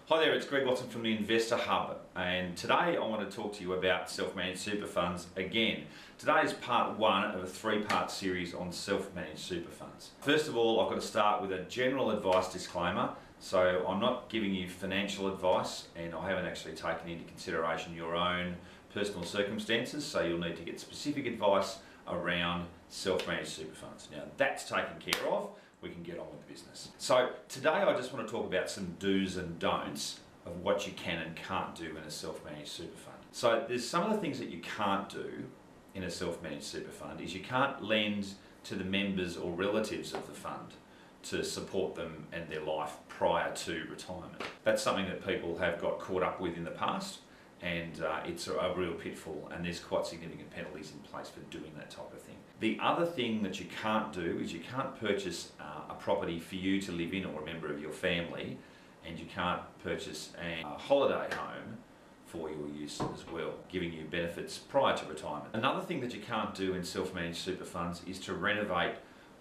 Hi there, it's Greg Watson from the Investor Hub, and today I want to talk to you about self-managed super funds again. Today is part one of a three-part series on self-managed super funds. First of all, I've got to start with a general advice disclaimer. So I'm not giving you financial advice, and I haven't actually taken into consideration your own personal circumstances, so you'll need to get specific advice around self-managed super funds. Now that's taken care of, we can get on with the business. So today I just want to talk about some do's and don'ts of what you can and can't do in a self-managed super fund. So there's some of the things that you can't do in a self-managed super fund is you can't lend to the members or relatives of the fund to support them and their life prior to retirement. That's something that people have got caught up with in the past, and it's a real pitfall, and there's quite significant penalties in place for doing that type of thing. The other thing that you can't do is you can't purchase a property for you to live in or a member of your family, and you can't purchase a holiday home for your use as well, giving you benefits prior to retirement. Another thing that you can't do in self-managed super funds is to renovate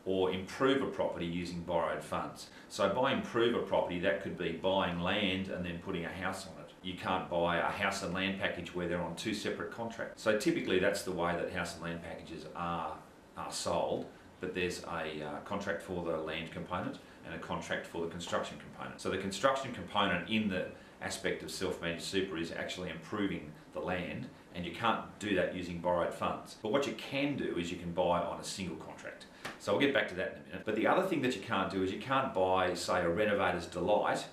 or improve a property using borrowed funds. So by improve a property, that could be buying land and then putting a house on it. You can't buy a house and land package where they're on two separate contracts. So typically that's the way that house and land packages are sold, but there's a contract for the land component and a contract for the construction component. So the construction component in the aspect of self-managed super is actually improving the land, and you can't do that using borrowed funds. But what you can do is you can buy on a single contract. So I'll get back to that in a minute. But the other thing that you can't do is you can't buy, say, a renovator's delight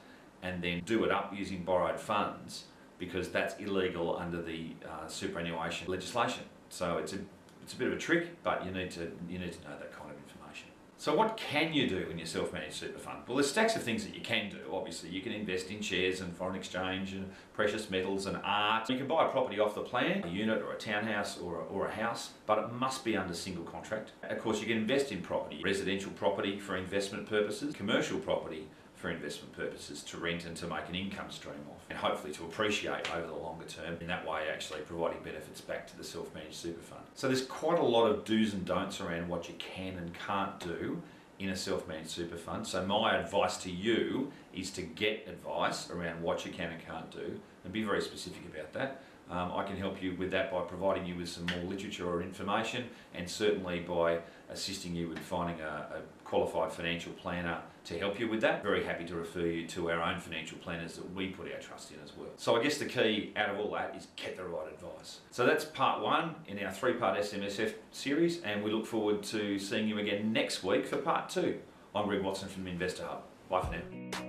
and then do it up using borrowed funds, because that's illegal under the superannuation legislation. So it's a bit of a trick, but you need to know that kind of information. So what can you do in your self-managed super fund? Well, there's stacks of things that you can do. Obviously, you can invest in shares and foreign exchange and precious metals and art. You can buy a property off the plan, a unit or a townhouse or a house, but it must be under single contract. Of course, you can invest in property, residential property for investment purposes, commercial property for investment purposes, to rent and to make an income stream off, and hopefully to appreciate over the longer term, in that way actually providing benefits back to the self-managed super fund. So there's quite a lot of do's and don'ts around what you can and can't do in a self-managed super fund. So my advice to you is to get advice around what you can and can't do, and be very specific about that. I can help you with that by providing you with some more literature or information, and certainly by assisting you with finding a qualified financial planner to help you with that. Very happy to refer you to our own financial planners that we put our trust in as well. So I guess the key out of all that is get the right advice. So that's part one in our three-part SMSF series, and we look forward to seeing you again next week for part two. I'm Greg Watson from the Investor Hub. Bye for now.